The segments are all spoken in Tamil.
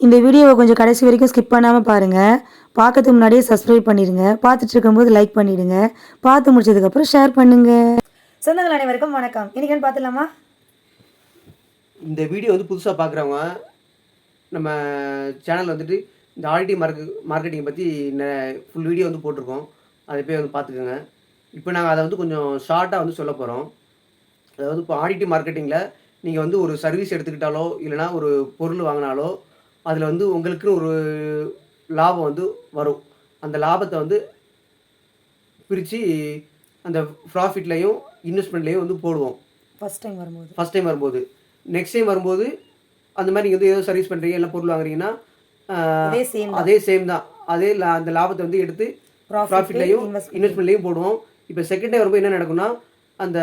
இந்த வீடியோவை கொஞ்சம் கடைசி வரைக்கும் ஸ்கிப் பண்ணாமல் பாருங்கள். பார்க்கறதுக்கு முன்னாடியே சப்ஸ்கிரைப் பண்ணிடுங்க. பார்த்துட்டு இருக்கும்போது லைக் பண்ணிவிடுங்க. பார்த்து முடிச்சதுக்கப்புறம் ஷேர் பண்ணுங்கள். சொந்தங்கள் அனைவருக்கும் வணக்கம். இன்றைக்கி பார்த்துலாமா? இந்த வீடியோ வந்து புதுசாக பார்க்குறவங்க நம்ம சேனல் வந்துட்டு இந்த ஆல்ரெடி மார்க்கெட்டிங்கை பற்றி ஃபுல் வீடியோ வந்து போட்டிருக்கோம். அதை போய் வந்து பார்த்துக்கோங்க. இப்போ நாங்கள் அதை வந்து கொஞ்சம் ஷார்ட்டாக வந்து சொல்ல போகிறோம். அதாவது இப்போ ஆடிட்டி மார்க்கெட்டிங்கில் நீங்கள் வந்து ஒரு சர்வீஸ் எடுத்துக்கிட்டாலோ இல்லைனா ஒரு பொருள் வாங்கினாலோ அதில் வந்து உங்களுக்குன்னு ஒரு லாபம் வந்து வரும். அந்த லாபத்தை வந்து பிரித்து அந்த ப்ராஃபிட்லேயும் இன்வெஸ்ட்மெண்ட்லேயும் வந்து போடுவோம். ஃபஸ்ட் டைம் வரும்போது நெக்ஸ்ட் டைம் வரும்போது அந்த மாதிரி நீங்கள் வந்து ஏதோ சர்வீஸ் பண்ணுறீங்க இல்லை பொருள் வாங்குறீங்கன்னா அதே சேம் தான். அந்த லாபத்தை வந்து எடுத்து ப்ராஃபிட்லேயும் இன்வெஸ்ட்மெண்ட்லேயும் போடுவோம். இப்போ செகண்ட் டைம் வரும்போது என்ன நடக்கும்னா அந்த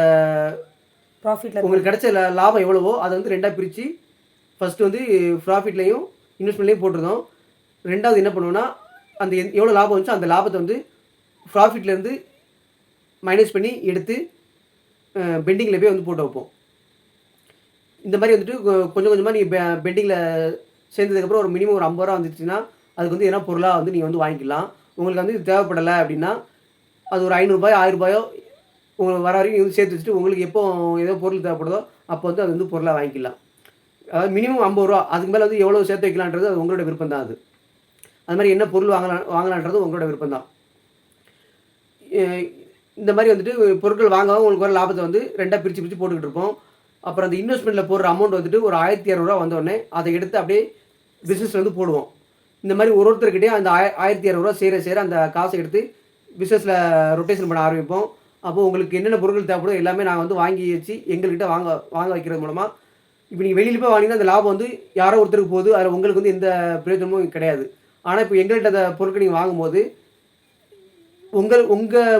ப்ராஃபிட்டில் உங்களுக்கு கிடைச்ச லாபம் எவ்வளவோ அதை வந்து ரெண்டாக பிரித்து ஃபஸ்ட்டு வந்து ப்ராஃபிட்லேயும் இன்வெஸ்ட்மெண்ட்லேயும் போட்டிருந்தோம். ரெண்டாவது என்ன பண்ணுவோன்னா அந்த எவ்வளோ லாபம் வந்துச்சோ அந்த லாபத்தை வந்து ப்ராஃபிட்லேருந்து மைனஸ் பண்ணி எடுத்து பெண்டிங்கில் போய் வந்து போட்டு வைப்போம். இந்த மாதிரி வந்துட்டு கொஞ்சம் கொஞ்சமாக நீங்கள் பெண்டிங்கில் சேர்ந்ததுக்கப்புறம் ஒரு மினிமம் ஒரு 50 ரூபா வந்துச்சுன்னா அதுக்கு வந்து என்ன பொருளாக வந்து நீங்கள் வந்து வாங்கிக்கலாம். உங்களுக்கு வந்து இது தேவைப்படலை அப்படின்னா அது ஒரு 500 ரூபாயோ 1000 ரூபாயோ உங்களுக்கு வர வரைக்கும் வந்து சேர்த்து வச்சுட்டு உங்களுக்கு எப்போ ஏதோ பொருள் தேவைப்படுதோ அப்போ வந்து அது வந்து பொருளாக வாங்கிக்கலாம். அதாவது மினிமம் 50 ரூபா. அதுக்கு மேலே வந்து எவ்வளோ சேர்த்து வைக்கலான்றது அது உங்களோட விருப்பம் தான். அது மாதிரி என்ன பொருள் வாங்கலான்றது உங்களோட விருப்பம் தான். இந்த மாதிரி வந்துட்டு பொருட்கள் வாங்க உங்களுக்கு வர லாபத்தை வந்து ரெண்டாக பிரித்து போட்டுக்கிட்டு இருப்போம். அப்புறம் அந்த இன்வெஸ்ட்மெண்ட்டில் போடுற அமௌண்ட் வந்துட்டு ஒரு 1200 வந்தோடனே அதை எடுத்து அப்படியே பிஸ்னஸில் வந்து போடுவோம். இந்த மாதிரி ஒருத்தர்கிட்டே அந்த 1200 சேர அந்த காசை எடுத்து பிஸ்னஸில் ரொட்டேஷன் பண்ண ஆரம்பிப்போம். அப்போது உங்களுக்கு என்னென்ன பொருட்கள் தேவைப்படும் எல்லாமே நாங்கள் வந்து வாங்கி வச்சு எங்கள்கிட்ட வாங்க வைக்கிறது மூலமாக இப்போ நீங்கள் வெளியில் போய் வாங்கினா அந்த லாபம் வந்து யாரோ ஒருத்தருக்கு போகுது. அதில் உங்களுக்கு வந்து எந்த பிரயோஜனமும் கிடையாது. ஆனால் இப்போ எங்கள்கிட்ட அந்த பொருட்கள் நீங்கள் வாங்கும்போது உங்கள்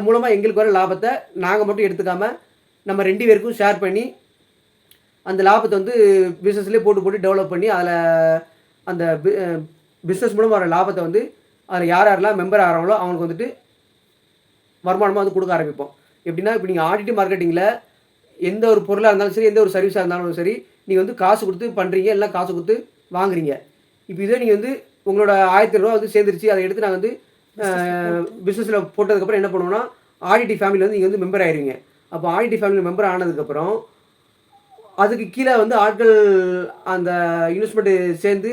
மூலமாக எங்களுக்கு வர லாபத்தை நாங்கள் மட்டும் எடுத்துக்காமல் நம்ம 2 பேருக்கும் ஷேர் பண்ணி அந்த லாபத்தை வந்து பிஸ்னஸ்லேயே போட்டு டெவலப் பண்ணி அதில் அந்த பிஸ்னஸ் மூலம் வர லாபத்தை வந்து அதில் யாரெல்லாம் மெம்பர் ஆகிறாங்களோ அவங்களுக்கு வந்துட்டு வருமானமாக வந்து கொடுக்க ஆரம்பிப்போம். எப்படின்னா இப்போ நீங்கள் ஆடிட்டி மார்க்கெட்டிங்கில் எந்த ஒரு பொருளாக இருந்தாலும் சரி எந்த ஒரு சர்வீஸாக இருந்தாலும் சரி நீங்கள் வந்து காசு கொடுத்து பண்ணுறீங்க எல்லாம் காசு கொடுத்து வாங்குறீங்க. இப்போ இதே நீங்கள் வந்து உங்களோட 1000 ரூபா வந்து சேர்ந்துருச்சு அதை எடுத்து நாங்கள் வந்து பிஸ்னஸில் போட்டதுக்கப்புறம் என்ன பண்ணுவோம்னா ஆடிட்டி ஃபேமிலியில் வந்து நீங்கள் வந்து மெம்பர் ஆயிடுவீங்க. அப்போ ஆடிட்டி ஃபேமிலி மெம்பர் ஆனதுக்கப்புறம் அதுக்கு கீழே வந்து ஆட்கள் அந்த இன்வெஸ்ட்மெண்ட்டு சேர்ந்து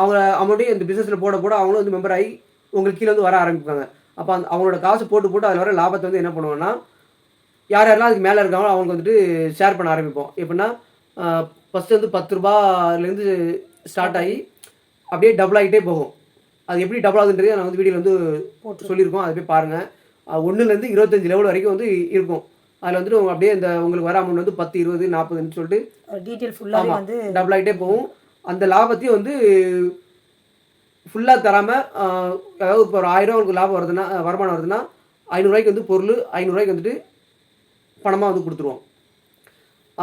அவங்க அமௌண்ட்டையும் இந்த பிஸ்னஸில் போட அவங்களும் வந்து மெம்பர் ஆகி உங்களுக்கு கீழே வந்து வர ஆரம்பிப்பாங்க. அப்போ அவங்களோட காசு போட்டு அதில் வர லாபத்தை வந்து என்ன பண்ணுவோன்னா யாரெல்லாம் அதுக்கு மேலே இருக்காங்களோ அவங்களுக்கு வந்துட்டு ஷேர் பண்ண ஆரம்பிப்போம். எப்படின்னா ஃபஸ்ட்டு வந்து 10 ரூபாயிலேருந்து ஸ்டார்ட் ஆகி அப்படியே டபுள் ஆகிட்டே போகும். அது எப்படி டபுள் ஆகுதுன்றது நான் வந்து வீடியோவில் வந்து சொல்லியிருக்கோம். அதை போய் பாருங்கள். 1லேருந்து 25 லெவல் வரைக்கும் வந்து இருக்கும். அதில் வந்துட்டு அப்படியே இந்த உங்களுக்கு வர அமௌண்ட் வந்து 10, 20, 40ன்னு சொல்லிட்டு டீட்டெயில் ஃபுல்லாக வந்து டபுள் ஆகிட்டே போகும். அந்த லாபத்தையும் வந்து ஃபுல்லாக தராமல் அதாவது இப்போ ஒரு 1000 உங்களுக்கு லாபம் வருதுன்னா வருமானம் வருதுன்னா 500 ரூபாய்க்கு வந்து பொருள் 500 ரூபாய்க்கு வந்துட்டு பணமாக வந்து கொடுத்துருவோம்.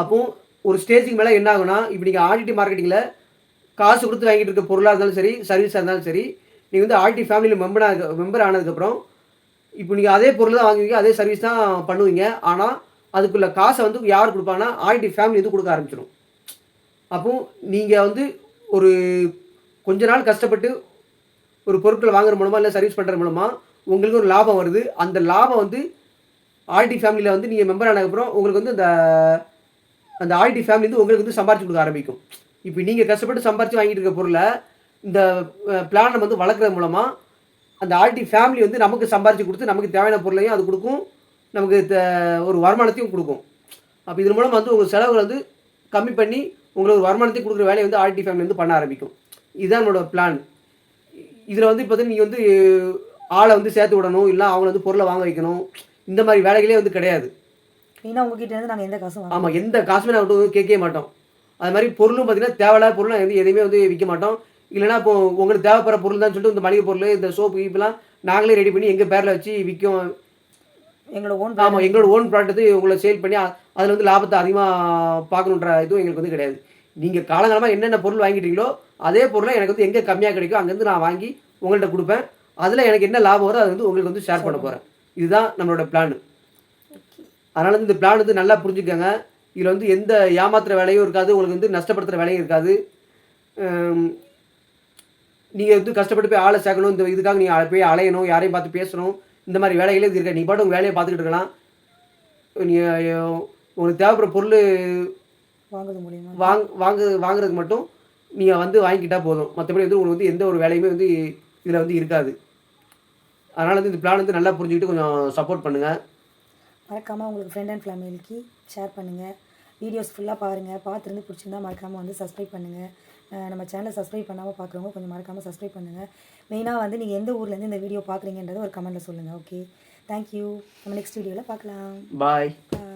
அப்போது ஒரு ஸ்டேஜுக்கு மேலே என்ன ஆகுனா இப்போ நீங்கள் ஆடிட்டி மார்க்கெட்டிங்கில் காசு கொடுத்து வாங்கிட்டு இருக்க பொருளாக இருந்தாலும் சரி சர்வீஸாக இருந்தாலும் சரி நீங்கள் வந்து ஆடிட்டி ஃபேமிலியில் மெம்பர் ஆனதுக்கப்புறம் இப்போ நீங்கள் அதே பொருள் தான் வாங்குவீங்க அதே சர்வீஸ் தான் பண்ணுவீங்க. ஆனால் அதுக்குள்ள காசை வந்து யார் கொடுப்பாங்கன்னா ஆடிட்டி ஃபேமிலி வந்து கொடுக்க ஆரம்பிச்சிடும். அப்போது நீங்கள் வந்து ஒரு கொஞ்ச நாள் கஷ்டப்பட்டு ஒரு பொருட்கள் வாங்குற மூலமாக இல்லை சர்வீஸ் பண்ணுற மூலமாக உங்களுக்கு ஒரு லாபம் வருது. அந்த லாபம் வந்து ஆடிட்டி ஃபேமிலியில் வந்து நீங்கள் மெம்பர் ஆனதுக்கப்புறம் உங்களுக்கு வந்து அந்த ஆடிட்டி ஃபேமிலி வந்து உங்களுக்கு வந்து சம்பாரிச்சு கொடுக்க ஆரம்பிக்கும். இப்போ நீங்கள் கஷ்டப்பட்டு சம்பாரித்து வாங்கிட்டு இருக்க பொருளை இந்த பிளானை வந்து வளர்க்குறது மூலமாக அந்த ஆடிட்டி ஃபேமிலி வந்து நமக்கு சம்பாரித்து கொடுத்து நமக்கு தேவையான பொருளையும் அது கொடுக்கும், நமக்கு ஒரு வருமானத்தையும் கொடுக்கும். அப்போ இதன் மூலம் வந்து உங்கள் செலவுகளை வந்து கம்மி பண்ணி உங்களுக்கு ஒரு வருமானத்தையும் கொடுக்குற வேலையை வந்து ஆடிட்டி ஃபேமிலி வந்து பண்ண ஆரம்பிக்கும். இதுதான் என்னோட பிளான். இதில் வந்து இப்போ நீங்கள் வந்து ஆளை வந்து சேர்த்து விடணும் இல்லை அவங்கள வந்து பொருளை வாங்க வைக்கணும் இந்த மாதிரி வேலைகளே வந்து கிடையாது. உங்ககிட்ட நாங்கள் எந்த காசும் ஆமாம் எந்த காசுமே நாங்கள் கேட்கவே மாட்டோம். அது மாதிரி பொருளும் பார்த்தீங்கன்னா தேவையில்லாத பொருள் வந்து எதையுமே வந்து விற்க மாட்டோம். இல்லைனா இப்போ உங்களுக்கு தேவைப்படுற பொருள் தான் சொல்லிட்டு இந்த மளிகை பொருள் இந்த சோப்பு இப்பெல்லாம் நாங்களே ரெடி பண்ணி எங்கள் பேரில் வச்சு விற்கும். எங்களோட ஓன் ப்ராடக்ட் உங்களை சேல் பண்ணி அதில் வந்து லாபத்தை அதிகமாக பார்க்கணுன்ற இதுவும் எங்களுக்கு வந்து கிடையாது. நீங்கள் காலங்காலமாக என்னென்ன பொருள் வாங்கிட்டீங்களோ அதே பொருளை எனக்கு வந்து எங்கே கம்மியாக கிடைக்கும் அங்கேருந்து நான் வாங்கி உங்கள்கிட்ட கொடுப்பேன். அதில் எனக்கு என்ன லாபம் வரும் அதை வந்து உங்களுக்கு வந்து ஷேர் பண்ண போகிறேன். இதுதான் நம்மளோட பிளான். அதனால் வந்து இந்த பிளான் வந்து நல்லா புரிஞ்சுக்கோங்க. இதில் வந்து எந்த ஏமாத்துகிற வேலையும் இருக்காது, உங்களுக்கு வந்து நஷ்டப்படுத்துகிற வேலையும் இருக்காது. நீங்கள் வந்து கஷ்டப்பட்டு போய் ஆளை சேர்க்கணும், இந்த இதுக்காக நீங்கள் போய் அலையணும், யாரையும் பார்த்து பேசணும், இந்த மாதிரி வேலைகளே இது இருக்க. நீ பாட்டு உங்கள் வேலையை பார்த்துக்கிட்டு இருக்கலாம். நீங்கள் உங்களுக்கு தேவைப்படுற பொருள் வாங்குறது மூலியமா வாங்குறதுக்கு மட்டும் நீங்கள் வந்து வாங்கிக்கிட்டா போதும். மற்றபடி வந்து உங்களுக்கு வந்து எந்த ஒரு வேலையுமே வந்து இதில் வந்து இருக்காது. அதனால் வந்து இந்த பிளான் வந்து நல்லா புரிஞ்சுக்கிட்டு கொஞ்சம் சப்போர்ட் பண்ணுங்கள். மறக்காமல் உங்களுக்கு ஃப்ரெண்ட் அண்ட் ஃபேமிலிக்கு ஷேர் பண்ணுங்கள். வீடியோஸ் ஃபுல்லாக பாருங்கள். பார்த்துருந்து பிடிச்சிருந்தா மறக்காமல் வந்து சப்ஸ்கிரைப் பண்ணுங்கள். நம்ம சேனலை சப்ஸ்கிரைப் பண்ணாமல் பார்க்குறவங்க கொஞ்சம் மறக்காமல் சப்ஸ்கிரைப் பண்ணுங்கள். மெயினாக வந்து நீங்கள் எந்த ஊர்லேருந்து இந்த வீடியோ பார்க்குறீங்கன்றதை ஒரு கமெண்ட்டில் சொல்லுங்கள். Okay, thank you. நம்ம நெக்ஸ்ட் வீடியோவில் பார்க்கலாம். பாய். பாய்.